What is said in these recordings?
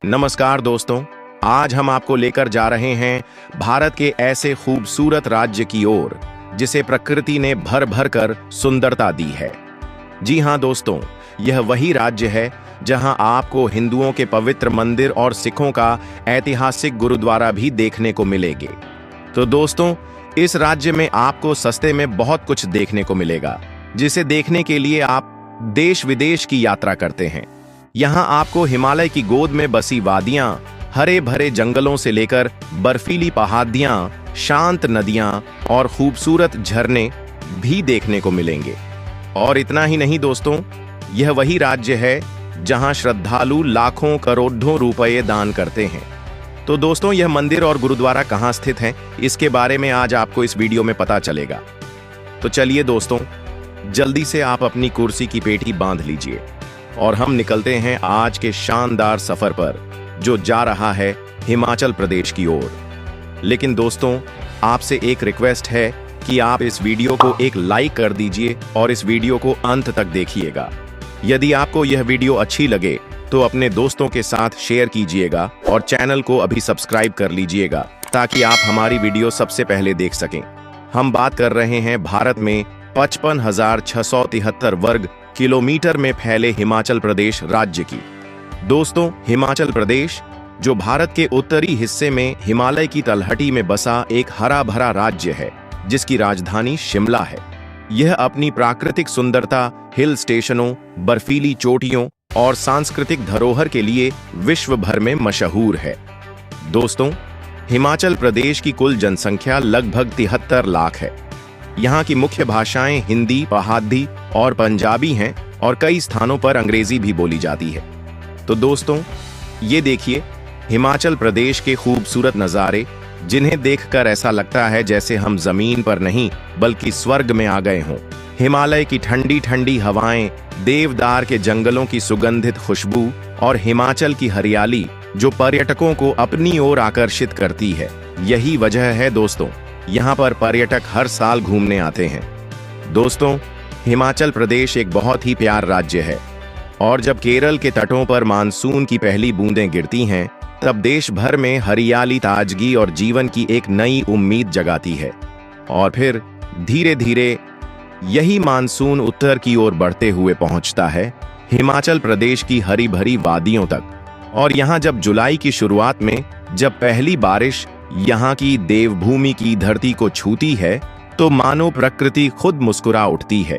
नमस्कार दोस्तों, आज हम आपको लेकर जा रहे हैं भारत के ऐसे खूबसूरत राज्य की ओर जिसे प्रकृति ने भर भर कर सुंदरता दी है। जी हाँ दोस्तों, यह वही राज्य है जहां आपको हिंदुओं के पवित्र मंदिर और सिखों का ऐतिहासिक गुरुद्वारा भी देखने को मिलेंगे। तो दोस्तों, इस राज्य में आपको सस्ते में बहुत कुछ देखने को मिलेगा, जिसे देखने के लिए आप देश विदेश की यात्रा करते हैं। यहाँ आपको हिमालय की गोद में बसी वादियां, हरे भरे जंगलों से लेकर बर्फीली पहाड़ियां, शांत नदियां और खूबसूरत झरने भी देखने को मिलेंगे। और इतना ही नहीं दोस्तों, यह वही राज्य है जहां श्रद्धालु लाखों करोड़ों रुपए दान करते हैं। तो दोस्तों, यह मंदिर और गुरुद्वारा कहां स्थित है, इसके बारे में आज आपको इस वीडियो में पता चलेगा। तो चलिए दोस्तों, जल्दी से आप अपनी कुर्सी की पेटी बांध लीजिए और हम निकलते हैं आज के शानदार सफर पर, जो जा रहा है हिमाचल प्रदेश की ओर। लेकिन दोस्तों, आपसे एक रिक्वेस्ट है कि आप इस वीडियो को एक लाइक कर दीजिए और इस वीडियो को अंत तक देखिएगा। यदि आपको यह वीडियो अच्छी लगे तो अपने दोस्तों के साथ शेयर कीजिएगा और चैनल को अभी सब्सक्राइब कर लीजिएगा, ताकि आप हमारी वीडियो सबसे पहले देख सकें। हम बात कर रहे हैं भारत में 55,673 वर्ग किलोमीटर में फैले हिमाचल प्रदेश राज्य की। दोस्तों, हिमाचल प्रदेश, जो भारत के उत्तरी हिस्से में हिमालय की तलहटी में बसा एक हरा भरा राज्य है, जिसकी राजधानी शिमला है। यह अपनी प्राकृतिक सुंदरता, हिल स्टेशनों, बर्फीली चोटियों और सांस्कृतिक धरोहर के लिए विश्व भर में मशहूर है। दोस्तों, हिमाचल प्रदेश की कुल जनसंख्या लगभग 73 लाख है। यहाँ की मुख्य भाषाएं हिंदी, पहाड़ी और पंजाबी हैं और कई स्थानों पर अंग्रेजी भी बोली जाती है। तो दोस्तों, ये देखिए हिमाचल प्रदेश के खूबसूरत नज़ारे, जिन्हें देखकर ऐसा लगता है जैसे हम जमीन पर नहीं बल्कि स्वर्ग में आ गए हों। हिमालय की ठंडी ठंडी हवाएं, देवदार के जंगलों की सुगंधित खुशबू और हिमाचल की हरियाली, जो पर्यटकों को अपनी ओर आकर्षित करती है। यही वजह है दोस्तों, यहाँ पर पर्यटक हर साल घूमने आते हैं। दोस्तों, हिमाचल प्रदेश एक बहुत ही प्यारा राज्य है और जब केरल के तटों पर मानसून की पहली बूंदें गिरती हैं, तब देश भर में हरियाली, ताजगी और जीवन की एक नई उम्मीद जगाती है। और फिर धीरे धीरे यही मानसून उत्तर की ओर बढ़ते हुए पहुंचता है हिमाचल प्रदेश की हरी भरी वादियों तक। और यहाँ जब जुलाई की शुरुआत में जब पहली बारिश यहाँ की देवभूमि की धरती को छूती है, तो मानो प्रकृति खुद मुस्कुरा उठती है।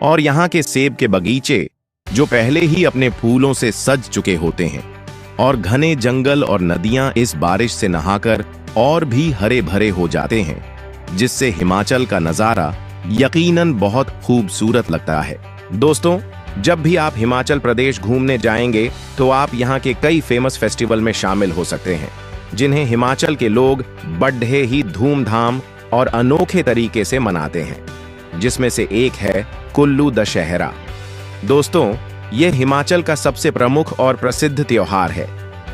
और यहाँ के सेब के बगीचे, जो पहले ही अपने फूलों से सज चुके होते हैं, और घने जंगल और नदियां इस बारिश से नहाकर और भी हरे भरे हो जाते हैं, जिससे हिमाचल का नजारा यकीनन बहुत खूबसूरत लगता है। दोस्तों, जब भी आप हिमाचल प्रदेश घूमने जाएंगे तो आप यहाँ के कई फेमस फेस्टिवल में शामिल हो सकते हैं, जिन्हें हिमाचल के लोग बड़े ही धूमधाम और अनोखे तरीके से मनाते हैं, जिसमें से एक है कुल्लू दशहरा। दोस्तों, यह हिमाचल का सबसे प्रमुख और प्रसिद्ध त्योहार है।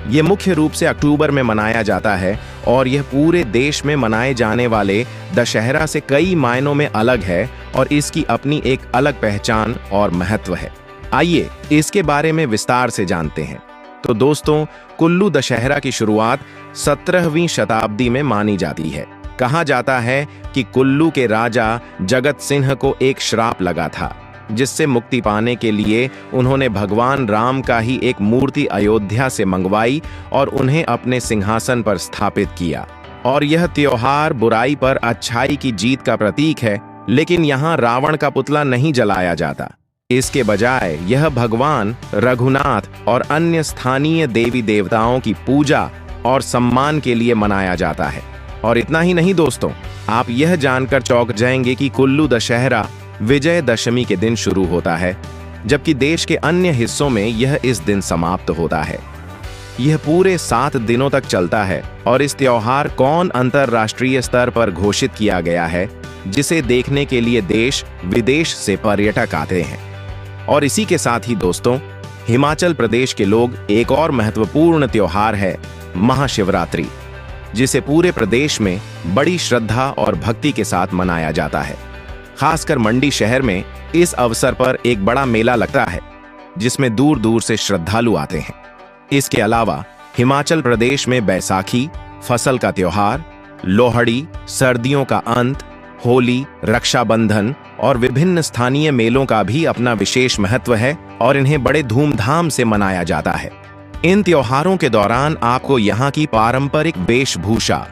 यह मुख्य रूप से अक्टूबर में मनाया जाता है और यह पूरे देश में मनाए जाने वाले दशहरा से कई मायनों में अलग है और इसकी अपनी एक अलग पहचान और महत्व है। आइए इसके बारे में विस्तार से जानते हैं। तो दोस्तों, कुल्लू दशहरा की शुरुआत 17वीं शताब्दी में मानी जाती है। कहा जाता है कि कुल्लू के राजा जगत सिंह को एक श्राप लगा था, जिससे मुक्ति पाने के लिए उन्होंने भगवान राम का ही एक मूर्ति अयोध्या से मंगवाई और उन्हें अपने सिंहासन पर स्थापित किया। और यह त्योहार बुराई पर अच्छाई की जीत का प्रतीक है। लेकिन यहाँ रावण का पुतला नहीं जलाया जाता। इसके बजाय यह भगवान रघुनाथ और अन्य स्थानीय देवी देवताओं की पूजा और सम्मान के लिए मनाया जाता है। और इतना ही नहीं दोस्तों, आप यह जानकर चौंक जाएंगे कि कुल्लू दशहरा विजयदशमी के दिन शुरू होता है, जबकि देश के अन्य हिस्सों में यह इस दिन समाप्त होता है। यह पूरे 7 दिनों तक चलता है और इस त्योहार को अंतर्राष्ट्रीय स्तर पर घोषित किया गया है, जिसे देखने के लिए देश विदेश से पर्यटक आते हैं। और इसी के साथ ही दोस्तों, हिमाचल प्रदेश के लोग एक और महत्वपूर्ण त्योहार है महाशिवरात्रि, जिसे पूरे प्रदेश में बड़ी श्रद्धा और भक्ति के साथ मनाया जाता है। खासकर मंडी शहर में इस अवसर पर एक बड़ा मेला लगता है, जिसमें दूर दूर से श्रद्धालु आते हैं। इसके अलावा हिमाचल प्रदेश में बैसाखी, फसल का त्योहार, लोहड़ी, सर्दियों का अंत, होली, रक्षाबंधन और विभिन्न स्थानीय मेलों का भी अपना विशेष महत्व है और इन्हें बड़े धूमधाम से मनाया जाता है। इन त्योहारों के दौरान आपको यहाँ की पारंपरिक वेशभूषा,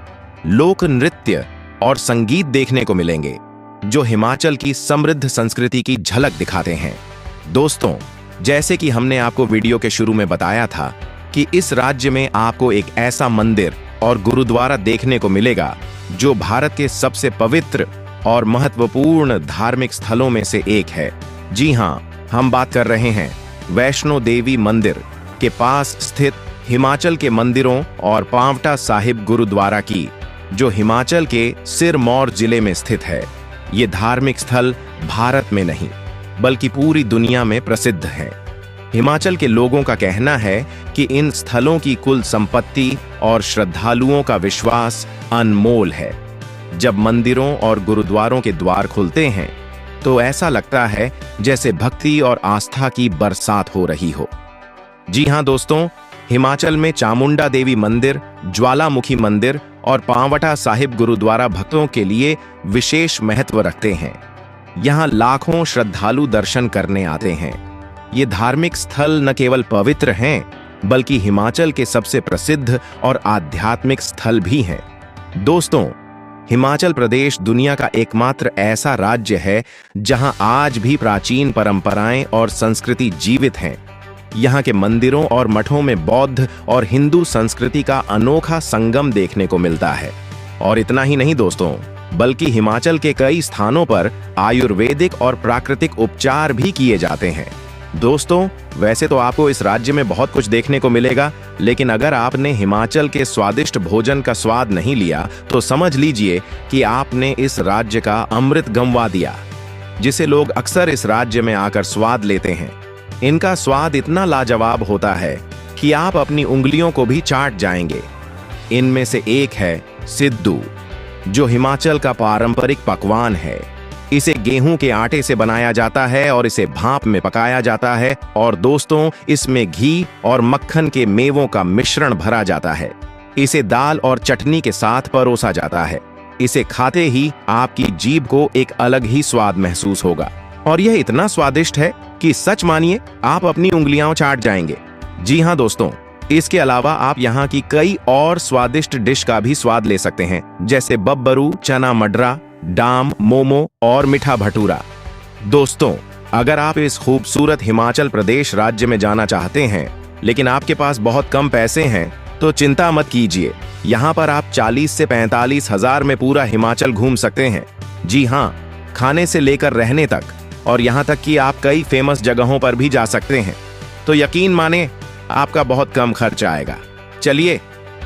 लोक नृत्य और संगीत देखने को मिलेंगे, जो हिमाचल की समृद्ध संस्कृति की झलक दिखाते हैं। दोस्तों, जैसे कि हमने आपको वीडियो के शुरू में बताया था कि इस राज्य में आपको एक ऐसा मंदिर और गुरुद्वारा देखने को मिलेगा जो भारत के सबसे पवित्र और महत्वपूर्ण धार्मिक स्थलों में से एक है। जी हाँ, हम बात कर रहे हैं वैष्णो देवी मंदिर के पास स्थित हिमाचल के मंदिरों और पांवटा साहिब गुरुद्वारा की, जो हिमाचल के सिरमौर जिले में स्थित है। ये धार्मिक स्थल भारत में नहीं बल्कि पूरी दुनिया में प्रसिद्ध है। हिमाचल के लोगों का कहना है कि इन स्थलों की कुल संपत्ति और श्रद्धालुओं का विश्वास अनमोल है। जब मंदिरों और गुरुद्वारों के द्वार खुलते हैं तो ऐसा लगता है जैसे भक्ति और आस्था की बरसात हो रही हो। जी हाँ दोस्तों, हिमाचल में चामुंडा देवी मंदिर, ज्वालामुखी मंदिर और पांवटा साहिब गुरुद्वारा भक्तों के लिए विशेष महत्व रखते हैं। यहाँ लाखों श्रद्धालु दर्शन करने आते हैं। ये धार्मिक स्थल न केवल पवित्र हैं बल्कि हिमाचल के सबसे प्रसिद्ध और आध्यात्मिक स्थल भी हैं। दोस्तों, हिमाचल प्रदेश दुनिया का एकमात्र ऐसा राज्य है जहां आज भी प्राचीन परंपराएं और संस्कृति जीवित हैं। यहाँ के मंदिरों और मठों में बौद्ध और हिंदू संस्कृति का अनोखा संगम देखने को मिलता है। और इतना ही नहीं दोस्तों, बल्कि हिमाचल के कई स्थानों पर आयुर्वेदिक और प्राकृतिक उपचार भी किए जाते हैं। दोस्तों, वैसे तो आपको इस राज्य में बहुत कुछ देखने को मिलेगा, लेकिन अगर आपने हिमाचल के स्वादिष्ट भोजन का स्वाद नहीं लिया तो समझ लीजिए कि आपने इस राज्य का अमृत गंवा दिया, जिसे लोग अक्सर इस राज्य में आकर स्वाद लेते हैं। इनका स्वाद इतना लाजवाब होता है कि आप अपनी उंगलियों को भी चाट जाएंगे। इनमें से एक है सिद्धू, जो हिमाचल का पारंपरिक पकवान है। इसे गेहूं के आटे से बनाया जाता है और इसे भाप में पकाया जाता है और दोस्तों, इसमें घी और मक्खन के मेवों का मिश्रण भरा जाता है। इसे दाल और चटनी के साथ परोसा जाता है। इसे खाते ही आपकी जीभ को एक अलग ही स्वाद महसूस होगा और यह इतना स्वादिष्ट है कि सच मानिए आप अपनी उंगलियां चाट जाएंगे। जी हाँ दोस्तों, इसके अलावा आप यहाँ की कई और स्वादिष्ट डिश का भी स्वाद ले सकते हैं, जैसे बब्बरू, चना मडरा, डाम, मोमो और मीठा भटूरा। दोस्तों, अगर आप इस खूबसूरत हिमाचल प्रदेश राज्य में जाना चाहते हैं लेकिन आपके पास बहुत कम पैसे हैं तो चिंता मत कीजिए। यहाँ पर आप 40 से 45 हजार में पूरा हिमाचल घूम सकते हैं। जी हाँ, खाने से लेकर रहने तक और यहाँ तक कि आप कई फेमस जगहों पर भी जा सकते हैं। तो यकीन माने आपका बहुत कम खर्च आएगा। चलिए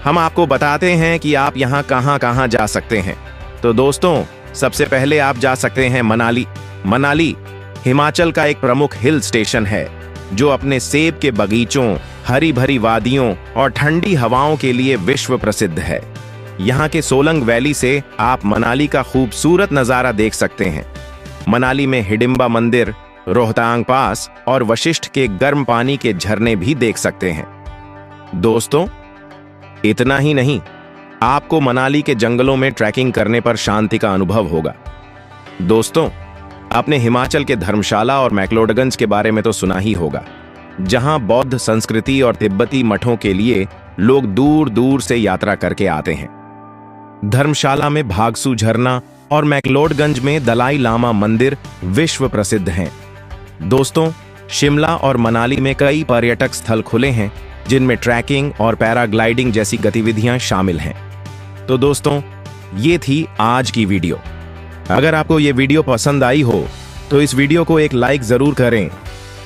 हम आपको बताते हैं कि आप यहाँ कहाँ कहाँ जा सकते हैं। तो दोस्तों, सबसे पहले आप जा सकते हैं मनाली। मनाली हिमाचल का एक प्रमुख हिल स्टेशन है जो अपने सेब के बगीचों, हरी भरी वादियों और ठंडी हवाओं के लिए विश्व प्रसिद्ध है। यहाँ के सोलंग वैली से आप मनाली का खूबसूरत नज़ारा देख सकते हैं। मनाली में हिडिंबा मंदिर, रोहतांग पास और वशिष्ठ के गर्म पानी के झरने भी देख सकते हैं। दोस्तों, इतना ही नहीं, आपको मनाली के जंगलों में ट्रैकिंग करने पर शांति का अनुभव होगा। दोस्तों, आपने हिमाचल के धर्मशाला और मैक्लोडगंज के बारे में तो सुना ही होगा, जहां बौद्ध संस्कृति और तिब्बती मठों के लिए लोग दूर दूर से यात्रा करके आते हैं। धर्मशाला में भागसू झरना और मैक्लोडगंज में दलाई लामा मंदिर विश्व प्रसिद्ध हैं। दोस्तों, शिमला और मनाली में कई पर्यटक स्थल खुले हैं जिनमें ट्रैकिंग और पैराग्लाइडिंग जैसी गतिविधियां शामिल हैं। तो दोस्तों, ये थी आज की वीडियो। अगर आपको ये वीडियो पसंद आई हो तो इस वीडियो को एक लाइक जरूर करें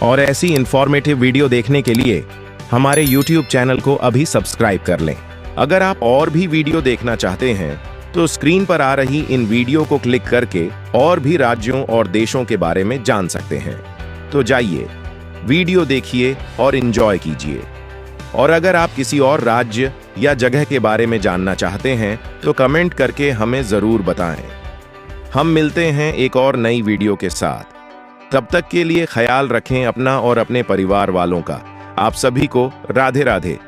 और ऐसी इंफॉर्मेटिव वीडियो देखने के लिए हमारे YouTube चैनल को अभी सब्सक्राइब कर लें। अगर आप और भी वीडियो देखना चाहते हैं तो स्क्रीन पर आ रही इन वीडियो को क्लिक करके और भी राज्यों और देशों के बारे में जान सकते हैं। तो जाइए, वीडियो देखिए और एंजॉय कीजिए। और अगर आप किसी और राज्य या जगह के बारे में जानना चाहते हैं तो कमेंट करके हमें जरूर बताएं। हम मिलते हैं एक और नई वीडियो के साथ। तब तक के लिए ख्याल रखें अपना और अपने परिवार वालों का। आप सभी को राधे राधे।